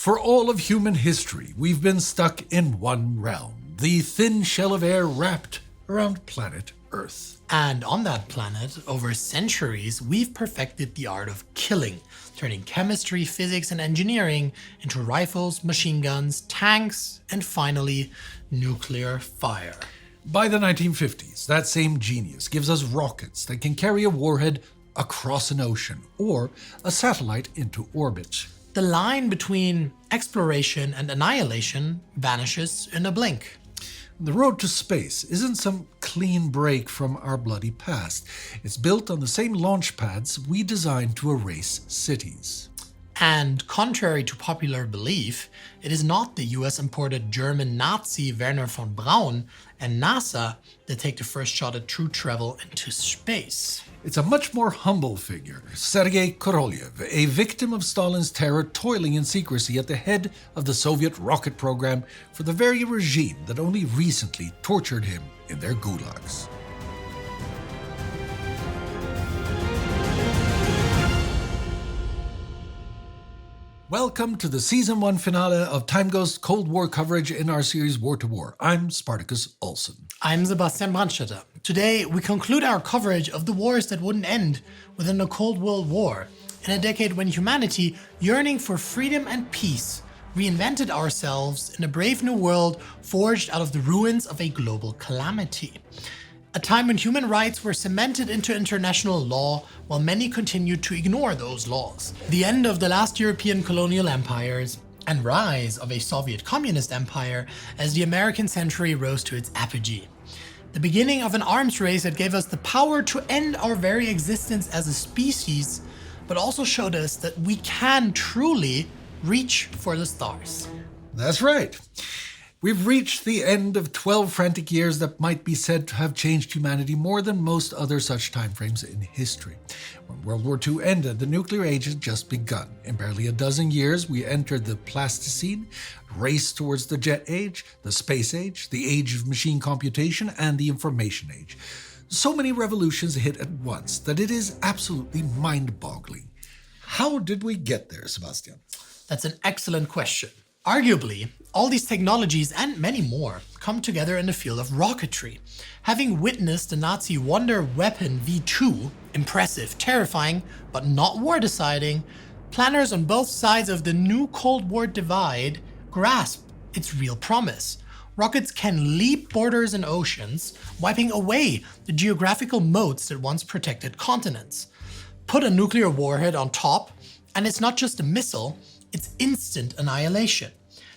For all of human history, we've been stuck in one realm, the thin shell of air wrapped around planet Earth. And on that planet, over centuries, we've perfected the art of killing, turning chemistry, physics, and engineering into rifles, machine guns, tanks, and finally, nuclear fire. By the 1950s, that same genius gives us rockets that can carry a warhead across an ocean or a satellite into orbit. The line between exploration and annihilation vanishes in a blink. The road to space isn't some clean break from our bloody past. It's built on the same launch pads we designed to erase cities. And contrary to popular belief, it is not the US-imported German Nazi Wernher von Braun and NASA that take the first shot at true travel into space. It's a much more humble figure, Sergei Korolev, a victim of Stalin's terror toiling in secrecy at the head of the Soviet rocket program for the very regime that only recently tortured him in their gulags. Welcome to the Season 1 finale of TimeGhost Cold War coverage in our series War to War. I'm Spartacus Olsen. I'm Sebastian Brandstetter. Today, we conclude our coverage of the wars that wouldn't end within the Cold World War, in a decade when humanity, yearning for freedom and peace, reinvented ourselves in a brave new world forged out of the ruins of a global calamity. A time when human rights were cemented into international law while many continued to ignore those laws. The end of the last European colonial empires and rise of a Soviet communist empire as the American century rose to its apogee. The beginning of an arms race that gave us the power to end our very existence as a species, but also showed us that we can truly reach for the stars. That's right. We've reached the end of 12 frantic years that might be said to have changed humanity more than most other such timeframes in history. When World War II ended, the nuclear age had just begun. In barely a dozen years, we entered the Plasticine, raced towards the jet age, the space age, the age of machine computation, and the information age. So many revolutions hit at once that it is absolutely mind-boggling. How did we get there, Sebastian? That's an excellent question. Arguably, all these technologies and many more come together in the field of rocketry. Having witnessed the Nazi wonder weapon V2, impressive, terrifying, but not war-deciding, planners on both sides of the new Cold War divide grasp its real promise. Rockets can leap borders and oceans, wiping away the geographical moats that once protected continents. Put a nuclear warhead on top, and it's not just a missile, it's instant annihilation.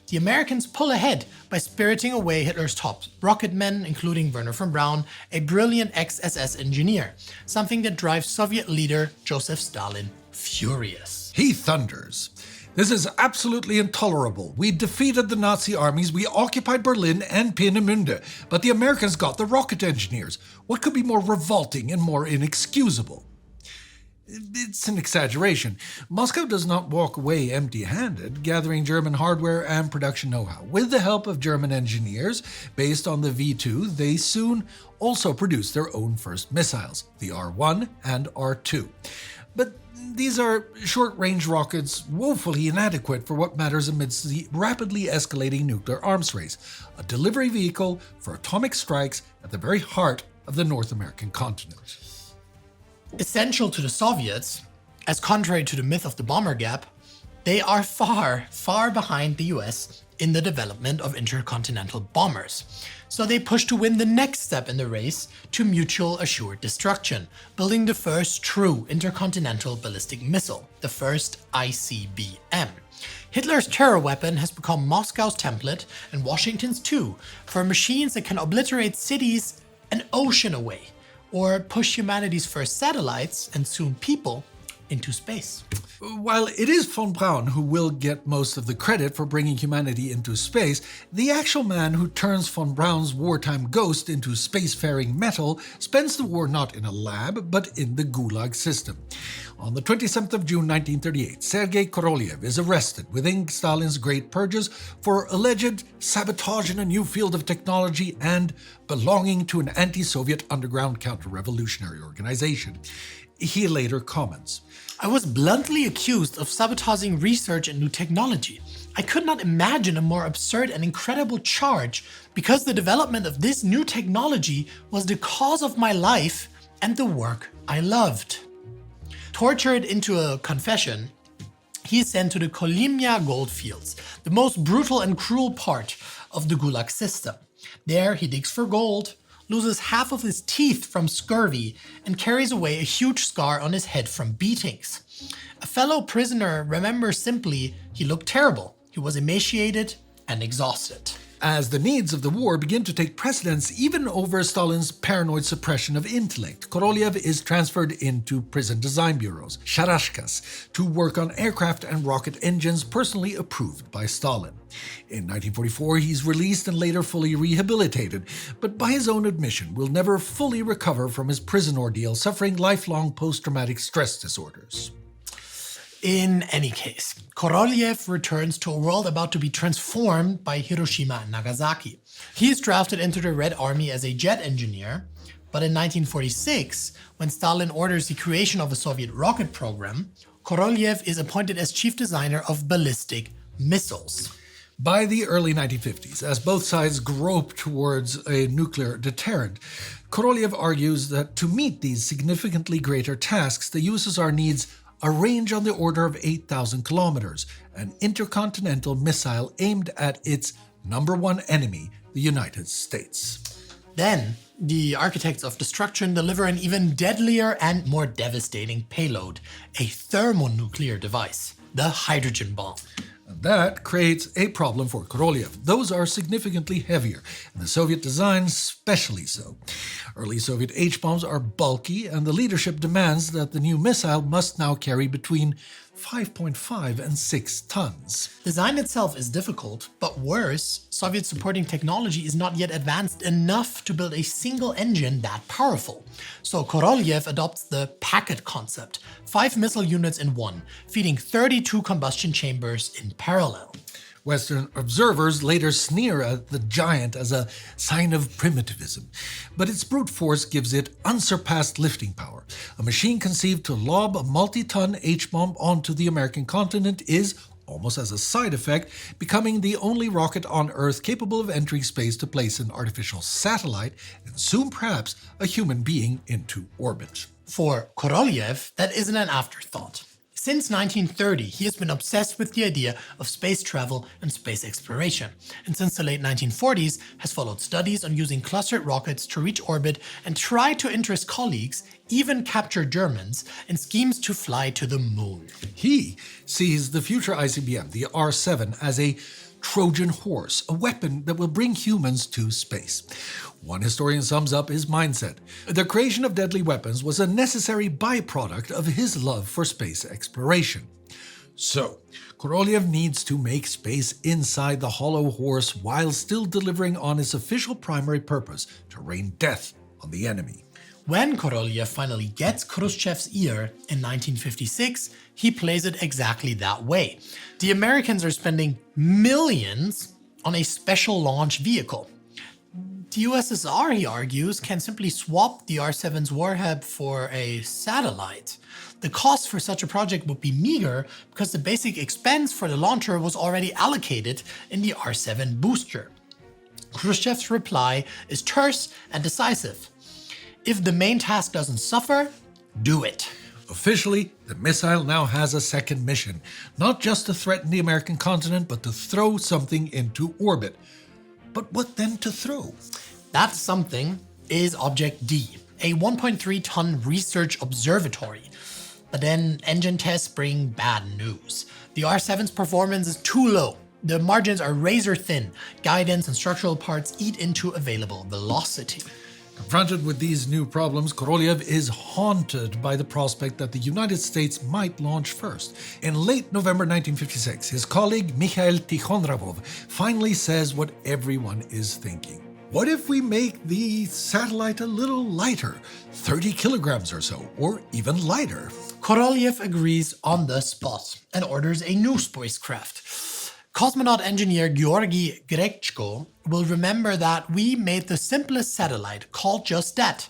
The Americans pull ahead by spiriting away Hitler's top rocket men, including Wernher von Braun, a brilliant ex-SS engineer, something that drives Soviet leader Joseph Stalin furious. He thunders. This is absolutely intolerable. We defeated the Nazi armies, we occupied Berlin and Peenemünde, but the Americans got the rocket engineers. What could be more revolting and more inexcusable? It's an exaggeration. Moscow does not walk away empty-handed, gathering German hardware and production know-how. With the help of German engineers, based on the V2, they soon also produced their own first missiles, the R1 and R2. But these are short-range rockets woefully inadequate for what matters amidst the rapidly escalating nuclear arms race, a delivery vehicle for atomic strikes at the very heart of the North American continent. Essential to the Soviets, as contrary to the myth of the bomber gap, they are far, far behind the US in the development of intercontinental bombers. So they push to win the next step in the race to mutual assured destruction, building the first true intercontinental ballistic missile, the first ICBM. Hitler's terror weapon has become Moscow's template and Washington's too, for machines that can obliterate cities an ocean away, or push humanity's first satellites, and soon people, into space. While it is von Braun who will get most of the credit for bringing humanity into space, the actual man who turns von Braun's wartime ghost into spacefaring metal spends the war not in a lab, but in the Gulag system. On the 27th of June 1938, Sergei Korolev is arrested within Stalin's Great Purges for alleged sabotage in a new field of technology and belonging to an anti-Soviet underground counter-revolutionary organization. He later comments, I was bluntly accused of sabotaging research and new technology. I could not imagine a more absurd and incredible charge because the development of this new technology was the cause of my life and the work I loved. Tortured into a confession, he is sent to the Kolymya goldfields, the most brutal and cruel part of the Gulag system. There he digs for gold, loses half of his teeth from scurvy, and carries away a huge scar on his head from beatings. A fellow prisoner remembers simply, he looked terrible. He was emaciated and exhausted. As the needs of the war begin to take precedence even over Stalin's paranoid suppression of intellect, Korolev is transferred into prison design bureaus, sharashkas, to work on aircraft and rocket engines personally approved by Stalin. In 1944, he's released and later fully rehabilitated, but by his own admission will never fully recover from his prison ordeal, suffering lifelong post-traumatic stress disorders. In any case, Korolev returns to a world about to be transformed by Hiroshima and Nagasaki. He is drafted into the Red Army as a jet engineer, but in 1946, when Stalin orders the creation of a Soviet rocket program, Korolev is appointed as chief designer of ballistic missiles. By the early 1950s, as both sides grope towards a nuclear deterrent, Korolev argues that to meet these significantly greater tasks, the USSR needs a range on the order of 8,000 kilometers, an intercontinental missile aimed at its number one enemy, the United States. Then, the architects of destruction deliver an even deadlier and more devastating payload, a thermonuclear device, the hydrogen bomb. That creates a problem for Korolev. Those are significantly heavier, and the Soviet design especially so. Early Soviet H-bombs are bulky, and the leadership demands that the new missile must now carry between 5.5 and 6 tons. Design itself is difficult, but worse, Soviet supporting technology is not yet advanced enough to build a single engine that powerful. So Korolev adopts the packet concept, 5 missile units in one, feeding 32 combustion chambers in parallel. Western observers later sneer at the giant as a sign of primitivism, but its brute force gives it unsurpassed lifting power. A machine conceived to lob a multi-ton H-bomb onto the American continent is, almost as a side effect, becoming the only rocket on Earth capable of entering space to place an artificial satellite and soon perhaps a human being into orbit. For Korolev, that isn't an afterthought. Since 1930, he has been obsessed with the idea of space travel and space exploration, and since the late 1940s has followed studies on using clustered rockets to reach orbit and try to interest colleagues, even capture Germans, in schemes to fly to the moon. He sees the future ICBM, the R-7, as a Trojan horse, a weapon that will bring humans to space. One historian sums up his mindset. The creation of deadly weapons was a necessary byproduct of his love for space exploration. So, Korolev needs to make space inside the hollow horse while still delivering on its official primary purpose, to rain death on the enemy. When Korolev finally gets Khrushchev's ear in 1956, he plays it exactly that way. The Americans are spending millions on a special launch vehicle. The USSR, he argues, can simply swap the R-7's warhead for a satellite. The cost for such a project would be meager because the basic expense for the launcher was already allocated in the R-7 booster. Khrushchev's reply is terse and decisive. If the main task doesn't suffer, do it. Officially, the missile now has a second mission, not just to threaten the American continent, but to throw something into orbit. But what then to throw? That something is Object D, a 1.3-ton research observatory. But then engine tests bring bad news. The R-7's performance is too low. The margins are razor thin. Guidance and structural parts eat into available velocity. Confronted with these new problems, Korolev is haunted by the prospect that the United States might launch first. In late November 1956, his colleague Mikhail Tikhonravov finally says what everyone is thinking. What if we make the satellite a little lighter, 30 kilograms or so, or even lighter? Korolev agrees on the spot and orders a new spacecraft. Cosmonaut engineer Georgy Grechko will remember that we made the simplest satellite called just that,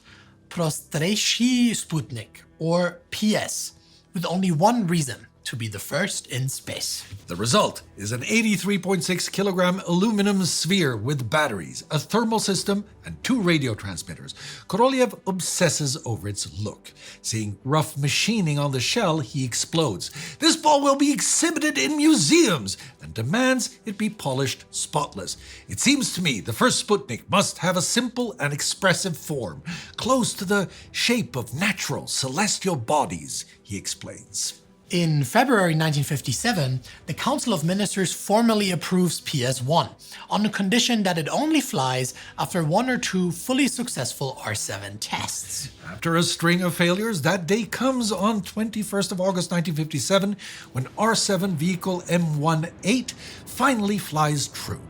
Prostrechi Sputnik, or PS, with only one reason, to be the first in space. The result is an 83.6 kilogram aluminum sphere with batteries, a thermal system, and 2 radio transmitters. Korolev obsesses over its look. Seeing rough machining on the shell, he explodes. This ball will be exhibited in museums and demands it be polished spotless. It seems to me the first Sputnik must have a simple and expressive form, close to the shape of natural celestial bodies, he explains. In February 1957, the Council of Ministers formally approves PS-1 on the condition that it only flies after 1 or 2 fully successful R-7 tests. After a string of failures, that day comes on 21st of August 1957 when R-7 vehicle M18 finally flies true.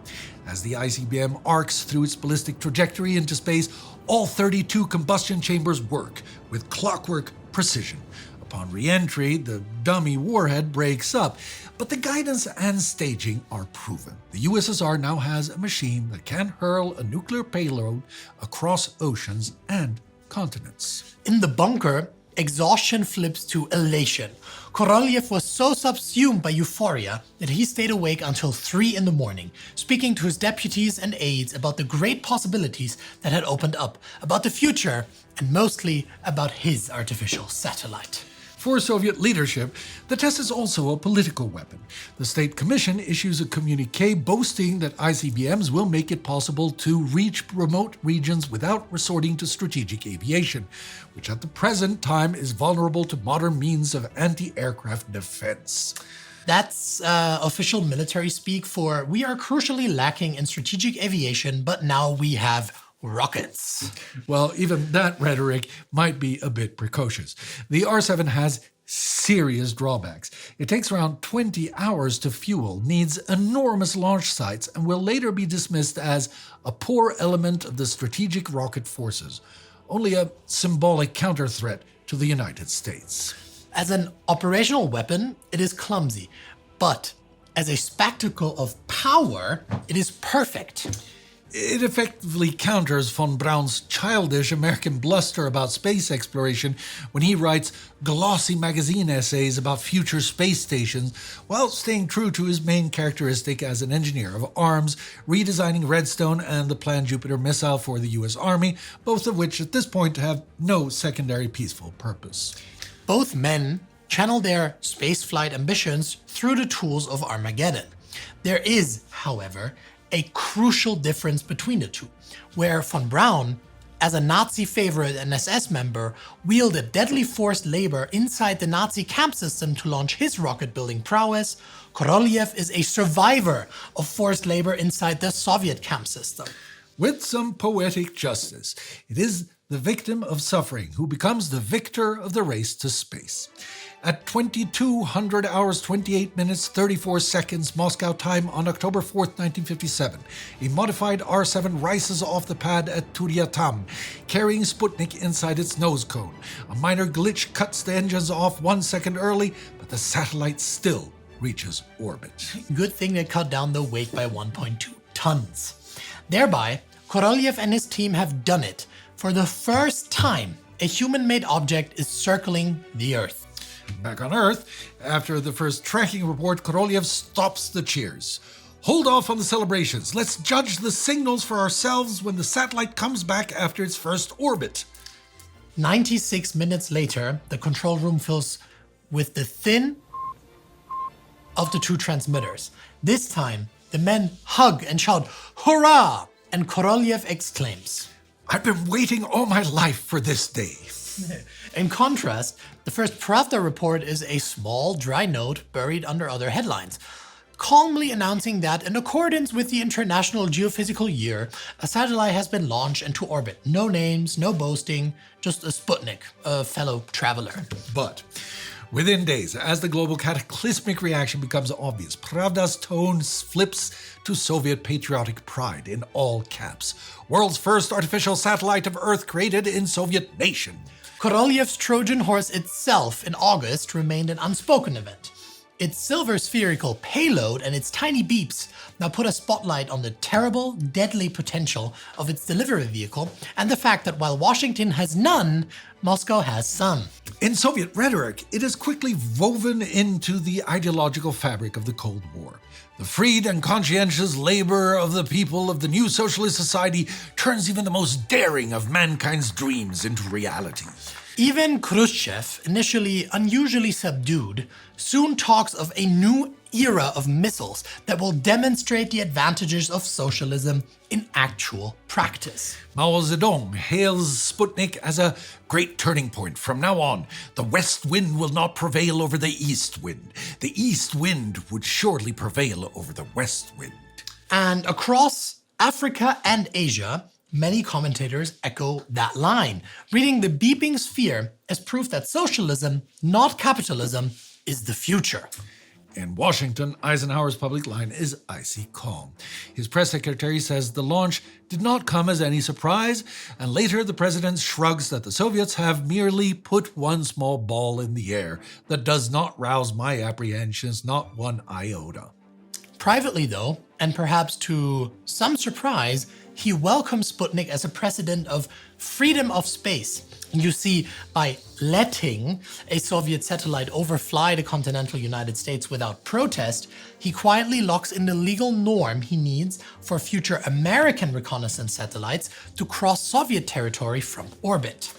As the ICBM arcs through its ballistic trajectory into space, all 32 combustion chambers work with clockwork precision. Upon re-entry, the dummy warhead breaks up, but the guidance and staging are proven. The USSR now has a machine that can hurl a nuclear payload across oceans and continents. In the bunker, exhaustion flips to elation. Korolev was so subsumed by euphoria that he stayed awake until 3 in the morning, speaking to his deputies and aides about the great possibilities that had opened up, about the future, and mostly about his artificial satellite. For Soviet leadership, the test is also a political weapon. The State Commission issues a communique boasting that ICBMs will make it possible to reach remote regions without resorting to strategic aviation, which at the present time is vulnerable to modern means of anti-aircraft defense. That's official military speak for we are crucially lacking in strategic aviation, but now we have rockets. Well, even that rhetoric might be a bit precocious. The R-7 has serious drawbacks. It takes around 20 hours to fuel, needs enormous launch sites, and will later be dismissed as a poor element of the strategic rocket forces, only a symbolic counter-threat to the United States. As an operational weapon, it is clumsy, but as a spectacle of power, it is perfect. It effectively counters von Braun's childish American bluster about space exploration when he writes glossy magazine essays about future space stations while staying true to his main characteristic as an engineer of arms, redesigning Redstone and the planned Jupiter missile for the US Army, both of which at this point have no secondary peaceful purpose. Both men channel their spaceflight ambitions through the tools of Armageddon. There is, however, a crucial difference between the two, where von Braun, as a Nazi favorite and SS member, wielded deadly forced labor inside the Nazi camp system to launch his rocket-building prowess, Korolev is a survivor of forced labor inside the Soviet camp system. With some poetic justice, it is the victim of suffering who becomes the victor of the race to space. At 2200 hours, 28 minutes, 34 seconds Moscow time on October 4th, 1957, a modified R-7 rises off the pad at Turyatam, carrying Sputnik inside its nose cone. A minor glitch cuts the engines off 1 second early, but the satellite still reaches orbit. Good thing they cut down the weight by 1.2 tons. Thereby, Korolev and his team have done it. For the first time, a human-made object is circling the Earth. Back on Earth, after the first tracking report, Korolev stops the cheers. Hold off on the celebrations. Let's judge the signals for ourselves when the satellite comes back after its first orbit. 96 minutes later, the control room fills with the thin of the 2 transmitters. This time, the men hug and shout, "Hurrah!" And Korolev exclaims, "I've been waiting all my life for this day." In contrast, the first Pravda report is a small, dry note buried under other headlines, calmly announcing that in accordance with the International Geophysical Year, a satellite has been launched into orbit. No names, no boasting, just a Sputnik, a fellow traveler. But within days, as the global cataclysmic reaction becomes obvious, Pravda's tone flips to Soviet patriotic pride in all caps. World's first artificial satellite of Earth created in Soviet nation. Korolev's Trojan horse itself in August remained an unspoken event. Its silver spherical payload and its tiny beeps now put a spotlight on the terrible, deadly potential of its delivery vehicle and the fact that while Washington has none, Moscow has some. In Soviet rhetoric, it is quickly woven into the ideological fabric of the Cold War. The freed and conscientious labor of the people of the new socialist society turns even the most daring of mankind's dreams into reality. Even Khrushchev, initially unusually subdued, soon talks of a new era of missiles that will demonstrate the advantages of socialism in actual practice. Mao Zedong hails Sputnik as a great turning point. From now on, the west wind will not prevail over the east wind. The east wind would surely prevail over the west wind. And across Africa and Asia, many commentators echo that line, reading the beeping sphere as proof that socialism, not capitalism, is the future. In Washington, Eisenhower's public line is icy calm. His press secretary says the launch did not come as any surprise, and later the president shrugs that the Soviets have merely put one small ball in the air that does not rouse my apprehensions, not one iota. Privately, though, and perhaps to some surprise, he welcomes Sputnik as a precedent of freedom of space. You see, by letting a Soviet satellite overfly the continental United States without protest, he quietly locks in the legal norm he needs for future American reconnaissance satellites to cross Soviet territory from orbit.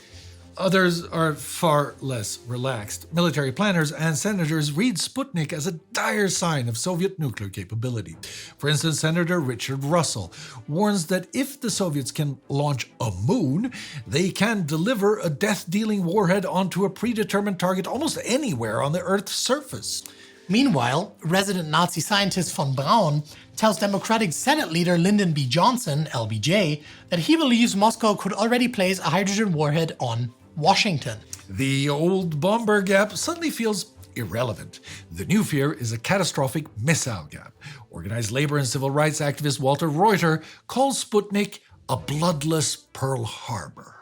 Others are far less relaxed. Military planners and senators read Sputnik as a dire sign of Soviet nuclear capability. For instance, Senator Richard Russell warns that if the Soviets can launch a moon, they can deliver a death-dealing warhead onto a predetermined target almost anywhere on the Earth's surface. Meanwhile, resident Nazi scientist von Braun tells Democratic Senate leader Lyndon B. Johnson, LBJ, that he believes Moscow could already place a hydrogen warhead on Washington. The old bomber gap suddenly feels irrelevant. The new fear is a catastrophic missile gap. Organized labor and civil rights activist Walter Reuter calls Sputnik a bloodless Pearl Harbor.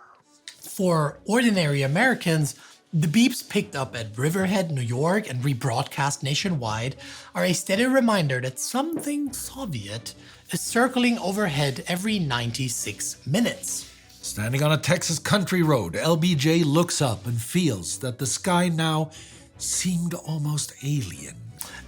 For ordinary Americans, the beeps picked up at Riverhead, New York, and rebroadcast nationwide are a steady reminder that something Soviet is circling overhead every 96 minutes. Standing on a Texas country road, LBJ looks up and feels that the sky now seemed almost alien.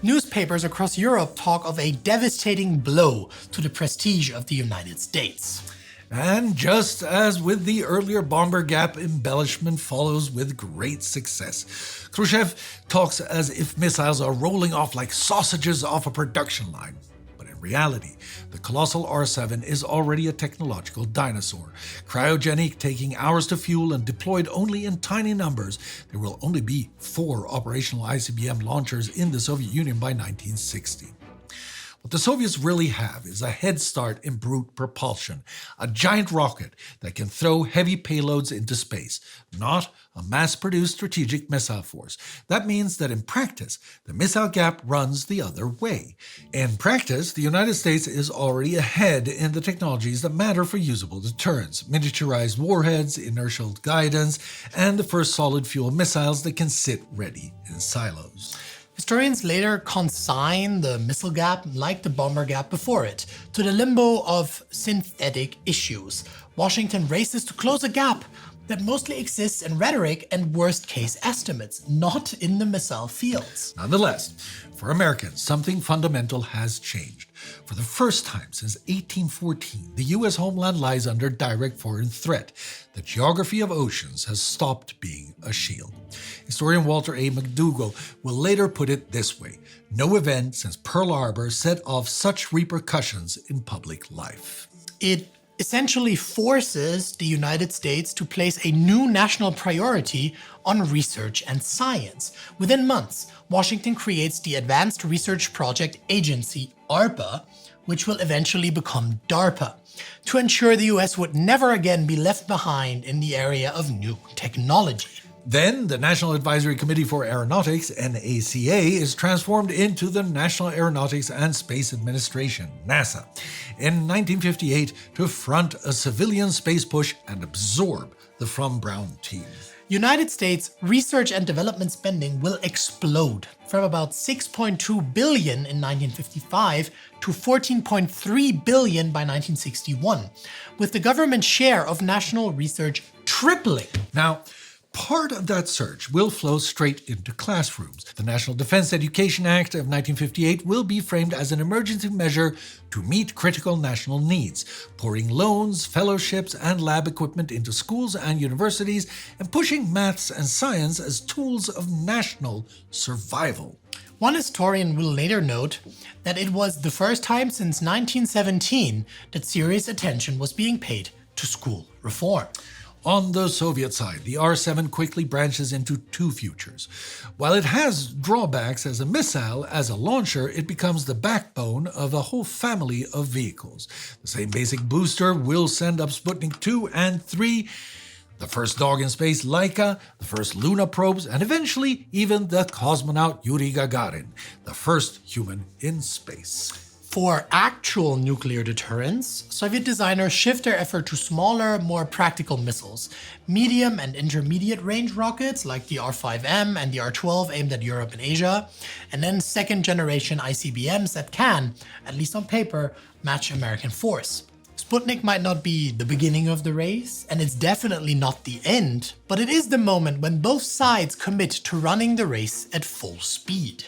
Newspapers across Europe talk of a devastating blow to the prestige of the United States. And just as with the earlier bomber gap, embellishment follows with great success. Khrushchev talks as if missiles are rolling off like sausages off a production line. But in reality, the colossal R-7 is already a technological dinosaur. Cryogenic, taking hours to fuel and deployed only in tiny numbers, there will only be 4 operational ICBM launchers in the Soviet Union by 1960. What the Soviets really have is a head start in brute propulsion, a giant rocket that can throw heavy payloads into space, not a mass-produced strategic missile force. That means that in practice, the missile gap runs the other way. In practice, the United States is already ahead in the technologies that matter for usable deterrence: miniaturized warheads, inertial guidance, and the first solid fuel missiles that can sit ready in silos. Historians later consign the missile gap, like the bomber gap before it, to the limbo of synthetic issues. Washington races to close a gap that mostly exists in rhetoric and worst-case estimates, not in the missile fields. Nonetheless, for Americans, something fundamental has changed. For the first time since 1814, the U.S. homeland lies under direct foreign threat. The geography of oceans has stopped being a shield. Historian Walter A. McDougall will later put it this way: no event since Pearl Harbor set off such repercussions in public life. It essentially forces the United States to place a new national priority on research and science. Within months, Washington creates the Advanced Research Project Agency, ARPA, which will eventually become DARPA, to ensure the US would never again be left behind in the area of new technology. Then, the National Advisory Committee for Aeronautics, NACA, is transformed into the National Aeronautics and Space Administration, NASA, in 1958 to front a civilian space push and absorb the From Braun team. United States research and development spending will explode from about $6.2 billion in 1955 to $14.3 billion by 1961, with the government share of national research tripling. Now, part of that surge will flow straight into classrooms. The National Defense Education Act of 1958 will be framed as an emergency measure to meet critical national needs, pouring loans, fellowships, and lab equipment into schools and universities, and pushing maths and science as tools of national survival. One historian will later note that it was the first time since 1917 that serious attention was being paid to school reform. On the Soviet side, the R-7 quickly branches into two futures. While it has drawbacks as a missile, as a launcher, it becomes the backbone of a whole family of vehicles. The same basic booster will send up Sputnik 2 and 3, the first dog in space, Laika, the first Luna probes, and eventually even the cosmonaut Yuri Gagarin, the first human in space. For actual nuclear deterrence, Soviet designers shift their effort to smaller, more practical missiles, medium and intermediate range rockets like the R-5M and the R-12 aimed at Europe and Asia, and then second generation ICBMs that can, at least on paper, match American force. Sputnik might not be the beginning of the race, and it's definitely not the end, but it is the moment when both sides commit to running the race at full speed.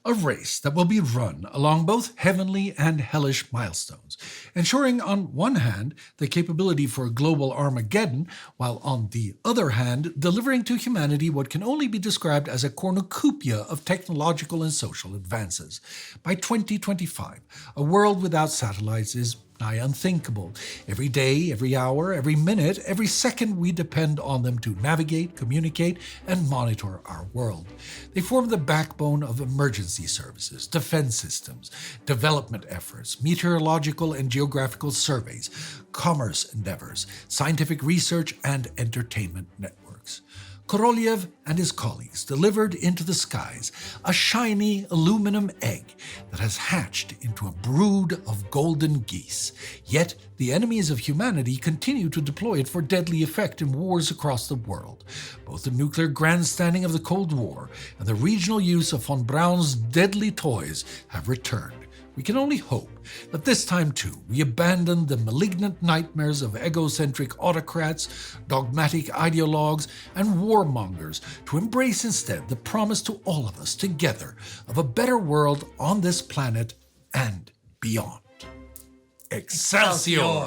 A race that will be run along both heavenly and hellish milestones, ensuring on one hand the capability for a global Armageddon, while on the other hand delivering to humanity what can only be described as a cornucopia of technological and social advances. By 2025, a world without satellites is nigh unthinkable. Every day, every hour, every minute, every second we depend on them to navigate, communicate, and monitor our world. They form the backbone of emergency services, defense systems, development efforts, meteorological and geographical surveys, commerce endeavors, scientific research, and entertainment networks. Korolev and his colleagues delivered into the skies a shiny aluminum egg that has hatched into a brood of golden geese. Yet the enemies of humanity continue to deploy it for deadly effect in wars across the world. Both the nuclear grandstanding of the Cold War and the regional use of von Braun's deadly toys have returned. We can only hope that this time too we abandon the malignant nightmares of egocentric autocrats, dogmatic ideologues, and warmongers to embrace instead the promise to all of us together of a better world on this planet and beyond. Excelsior!